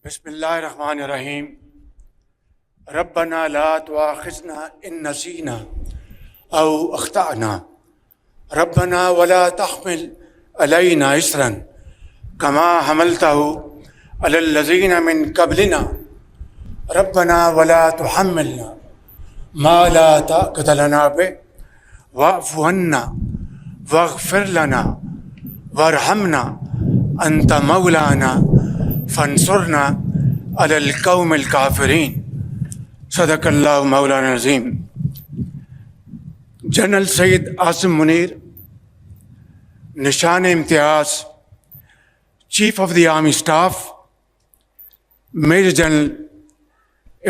बिस्मिल्लाहिर्रहमानिर्रहीम। रब्बना ला तुआखिज़ना इन नसीना औ अख्ताना रब्बना वला तहमिल अलैना इसरन कमा हमलतहु अलल लज़ीना मिन क़ब्लिना रब्बना वला तुहम्मिलना मा ला ताक़त लना बिह वअफ़ु अन्ना वग़फ़िर लना वरहमना अंत मौलाना फंसुरना अलल क़ौमिल काफ़िरीन। सदक़ल्लाहु Maulana Azeem. General Syed Asim Munir, Nishan Imtiaz, chief of the army staff, major general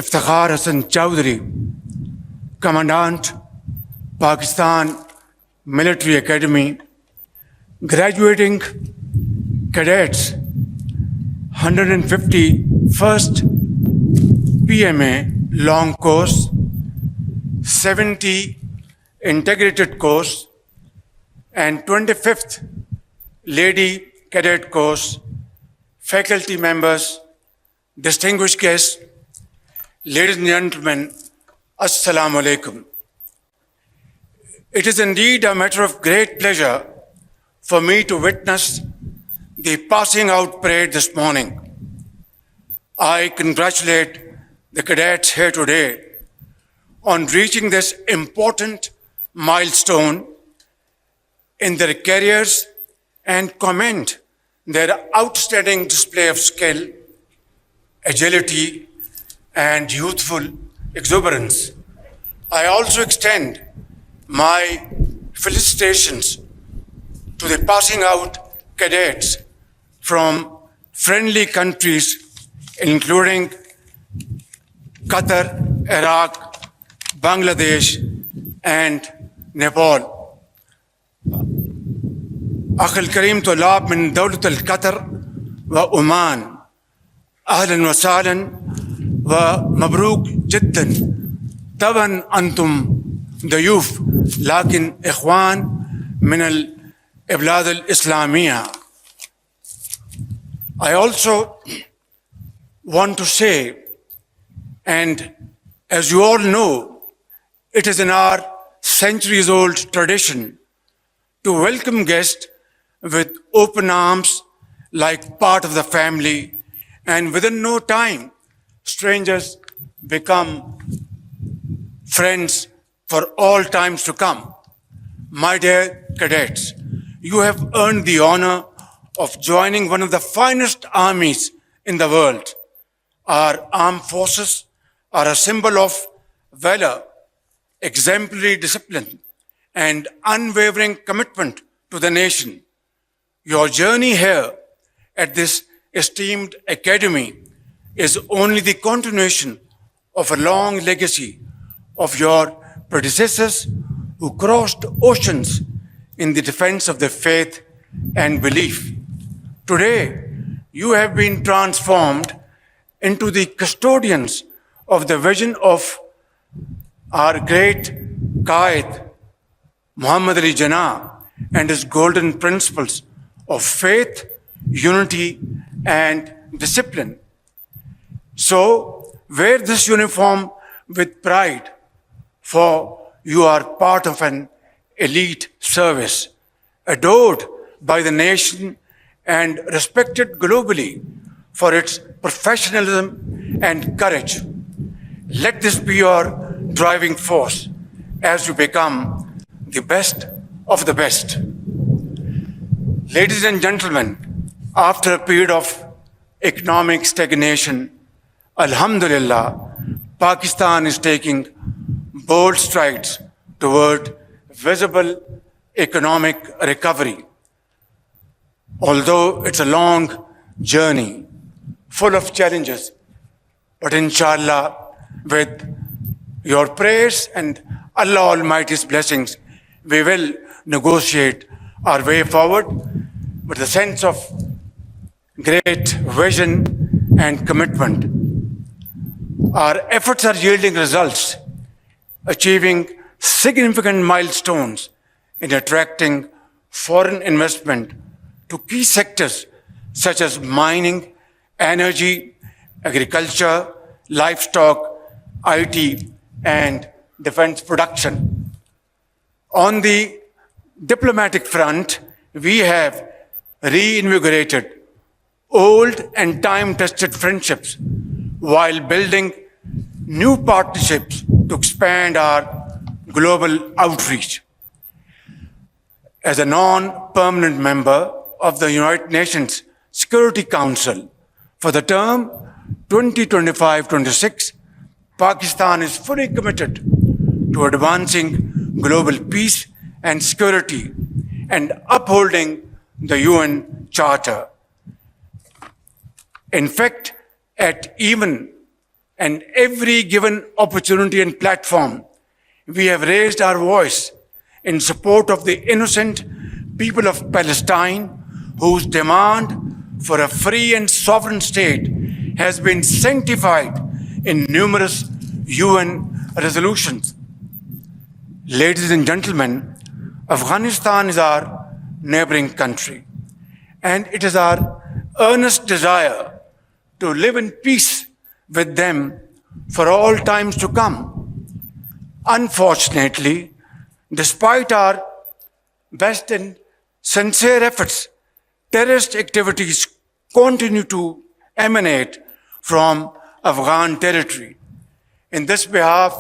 Iftikhar Hasan Chaudhry, commandant Pakistan military academy, graduating cadets, 151st PMA long course, 70 integrated course, and 25th lady cadet course, faculty members, distinguished guests, ladies and gentlemen, Assalamu alaikum. It is indeed a matter of great pleasure for me to witness the passing out parade this morning. I congratulate the cadets here today on reaching this important milestone in their careers and commend their outstanding display of skill, agility, and youthful exuberance. I also extend my felicitations to the passing out cadets from friendly countries including Qatar, Iraq, Bangladesh, and Nepal. أخي الكريم طلاب من دولة القطر وعمان، أهلا وسهلا ومبروك جدا. طبعا أنتم ضيوف لكن إخوان من البلاد الإسلامية. I also want to say, and as you all know, it is in our centuries-old tradition to welcome guests with open arms like part of the family, and within no time, strangers become friends for all times to come. My dear cadets, you have earned the honor of joining one of the finest armies in the world. Our armed forces are a symbol of valor, exemplary discipline, and unwavering commitment to the nation. Your journey here at this esteemed academy is only the continuation of a long legacy of your predecessors who crossed oceans in the defense of their faith and belief. Today, you have been transformed into the custodians of the vision of our great Qaid, Muhammad Ali Jinnah, and his golden principles of faith, unity, and discipline. So, wear this uniform with pride, for you are part of an elite service, adored by the nation and respected globally for its professionalism and courage. Let this be your driving force as you become the best of the best. Ladies and gentlemen, after a period of economic stagnation, Alhamdulillah, Pakistan is taking bold strides toward visible economic recovery. Although it's a long journey, full of challenges, but inshallah, with your prayers and Allah Almighty's blessings, we will negotiate our way forward with a sense of great vision and commitment. Our efforts are yielding results, achieving significant milestones in attracting foreign investment to key sectors such as mining, energy, agriculture, livestock, IT, and defense production. On the diplomatic front, we have reinvigorated old and time-tested friendships while building new partnerships to expand our global outreach. As a non-permanent member of the United Nations Security Council for the term 2025-26, Pakistan is fully committed to advancing global peace and security and upholding the UN Charter. In fact, at even and every given opportunity and platform, we have raised our voice in support of the innocent people of Palestine, whose demand for a free and sovereign state has been sanctified in numerous UN resolutions. Ladies and gentlemen, Afghanistan is our neighboring country, and it is our earnest desire to live in peace with them for all times to come. Unfortunately, despite our best and sincere efforts, terrorist activities continue to emanate from Afghan territory. In this behalf,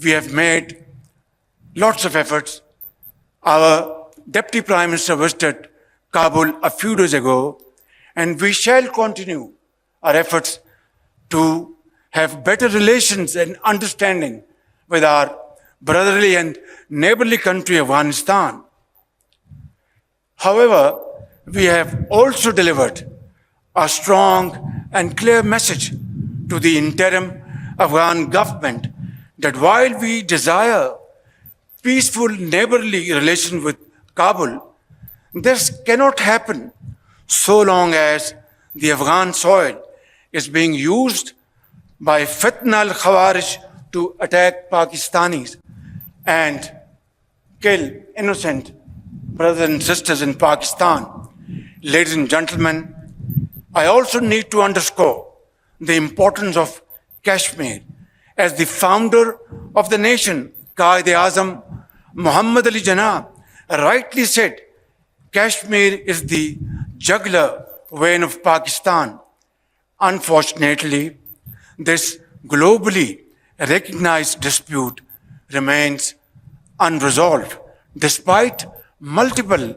we have made lots of efforts. Our Deputy Prime Minister visited Kabul a few days ago, and we shall continue our efforts to have better relations and understanding with our brotherly and neighborly country, Afghanistan. However, we have also delivered a strong and clear message to the interim Afghan government that while we desire peaceful neighborly relations with Kabul, this cannot happen so long as the Afghan soil is being used by Fitna al-Khawarij to attack Pakistanis and kill innocent brothers and sisters in Pakistan. Ladies and gentlemen, I also need to underscore the importance of Kashmir. As the founder of the nation, Quaid-e-Azam Muhammad Ali Jinnah rightly said, Kashmir is the jugular vein of Pakistan. Unfortunately, this globally recognized dispute remains unresolved despite multiple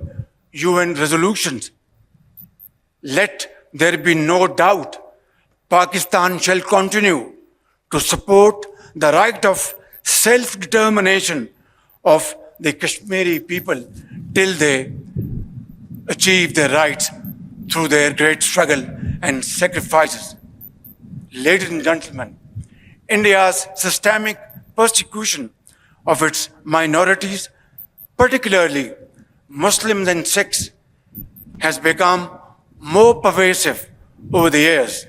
UN resolutions. Let there be no doubt, Pakistan shall continue to support the right of self-determination of the Kashmiri people till they achieve their rights through their great struggle and sacrifices. Ladies and gentlemen, India's systemic persecution of its minorities, particularly Muslims and Sikhs, has become more pervasive over the years.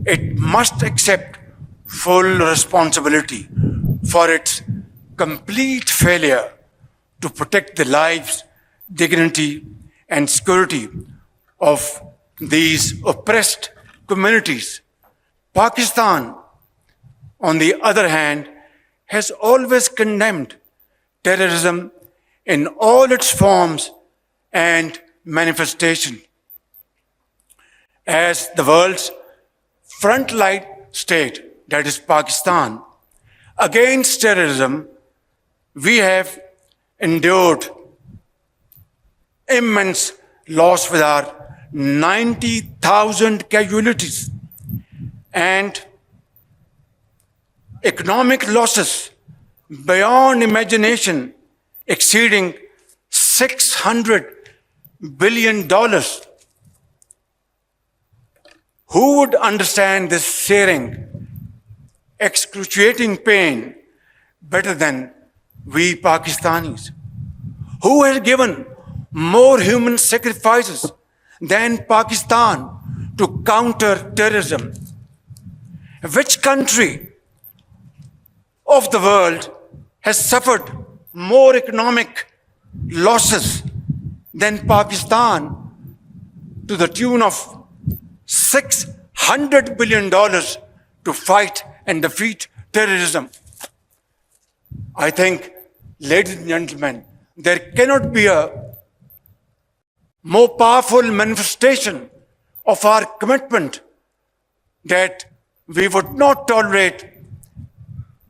It must accept full responsibility for its complete failure to protect the lives, dignity, and security of these oppressed communities. Pakistan, on the other hand, has always condemned terrorism in all its forms and manifestations. As the world's frontline state, that is Pakistan, against terrorism, we have endured immense loss with our 90,000 casualties and economic losses beyond imagination exceeding $600 billion. Who would understand this searing, excruciating pain better than we Pakistanis? Who has given more human sacrifices than Pakistan to counter terrorism? Which country of the world has suffered more economic losses than Pakistan to the tune of $600 $100 billion to fight and defeat terrorism. I think, ladies and gentlemen, there cannot be a more powerful manifestation of our commitment that we would not tolerate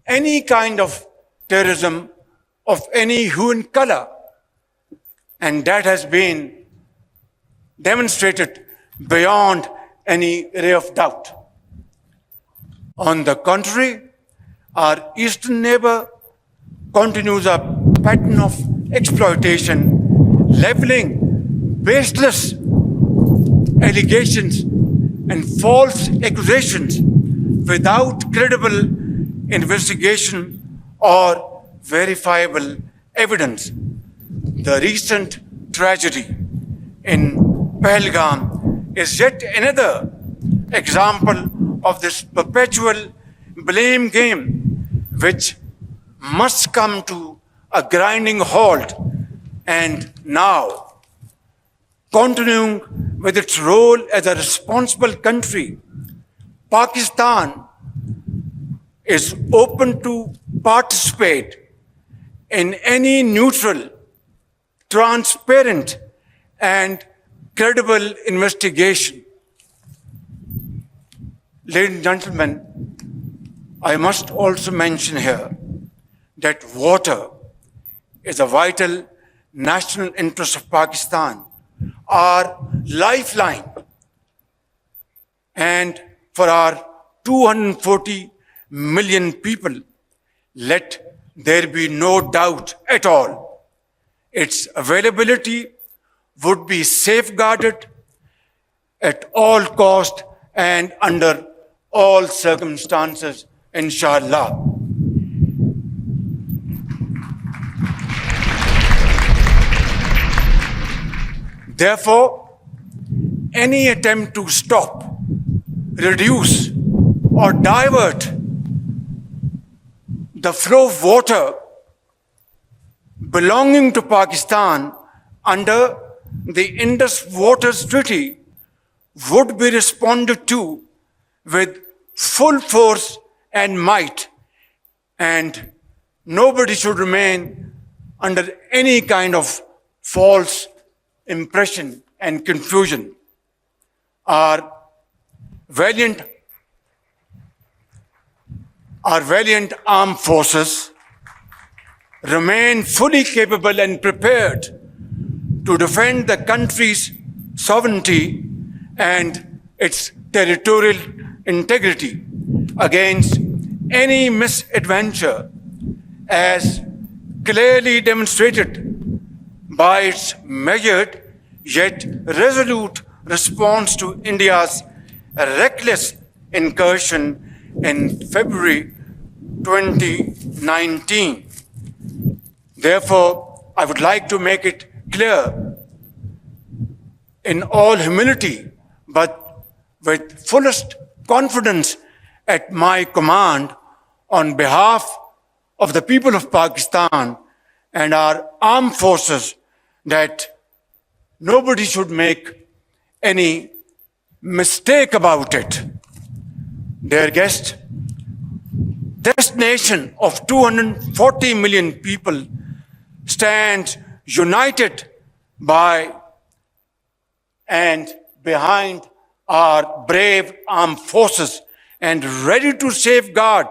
any kind of terrorism of any hue and color. And that has been demonstrated beyond any ray of doubt. On the contrary, our eastern neighbor continues a pattern of exploitation, leveling baseless allegations and false accusations without credible investigation or verifiable evidence. The recent tragedy in Pahalgam is yet another example of this perpetual blame game, which must come to a grinding halt. And now, continuing with its role as a responsible country, Pakistan is open to participate in any neutral, transparent, and credible investigation. Ladies and gentlemen, I must also mention here that water is a vital national interest of Pakistan, our lifeline. And for our 240 million people, let there be no doubt at all, its availability would be safeguarded at all cost and under all circumstances, inshallah. Therefore, any attempt to stop, reduce, or divert the flow of water belonging to Pakistan under the Indus Waters Treaty would be responded to with full force and might, and nobody should remain under any kind of false impression and confusion. Our valiant armed forces remain fully capable and prepared to defend the country's sovereignty and its territorial integrity against any misadventure, as clearly demonstrated by its measured yet resolute response to India's reckless incursion in February 2019. Therefore, I would like to make it clear in all humility, but with fullest confidence at my command, on behalf of the people of Pakistan and our armed forces, that nobody should make any mistake about it. Dear guests, this nation of 240 million people stands united by and behind our brave armed forces and ready to safeguard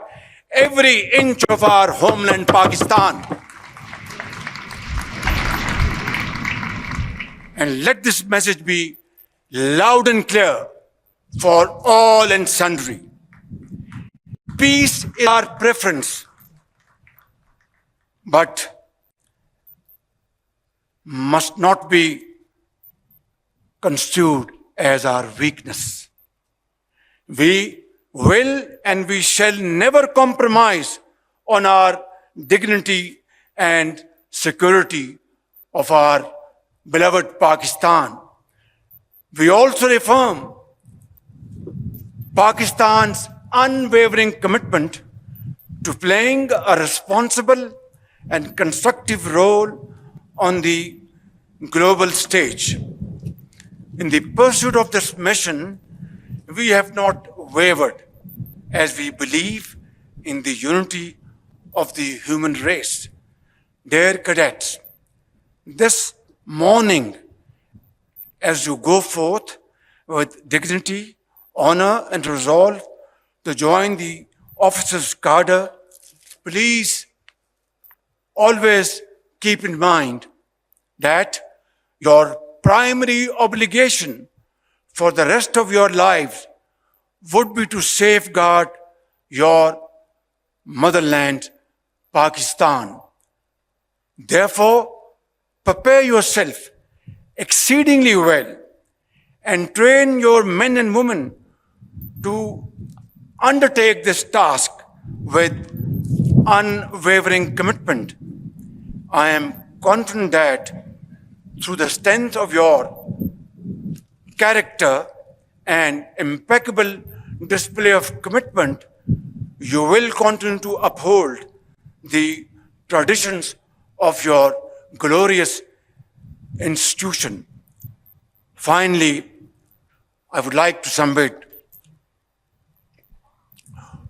every inch of our homeland, Pakistan. And let this message be loud and clear for all and sundry. Peace is our preference, but must not be construed as our weakness. We will and we shall never compromise on our dignity and security of our beloved Pakistan. We also affirm Pakistan's unwavering commitment to playing a responsible and constructive role on the global stage. In the pursuit of this mission, we have not wavered as we believe in the unity of the human race. Dear cadets, this morning, as you go forth with dignity, honor, and resolve to join the officers' cadre, please always keep in mind that your primary obligation for the rest of your lives would be to safeguard your motherland, Pakistan. Therefore, prepare yourself exceedingly well and train your men and women to undertake this task with unwavering commitment. I am confident that through the strength of your character and impeccable display of commitment, you will continue to uphold the traditions of your glorious institution. Finally, I would like to submit,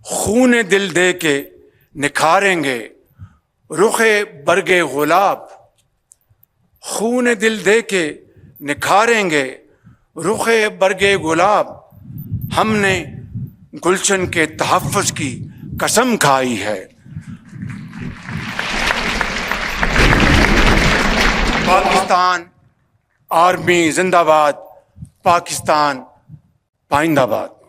खूने दिल दे के निखारेंगे रुखे बरगे गुलाब, खूने दिल दे के निखारेंगे रुखे बरगे गुलाब, हमने गुलशन के तहफ़्फ़ुज़ की कसम खाई है। पाकिस्तान आर्मी जिंदाबाद, पाकिस्तान पाइंदाबाद।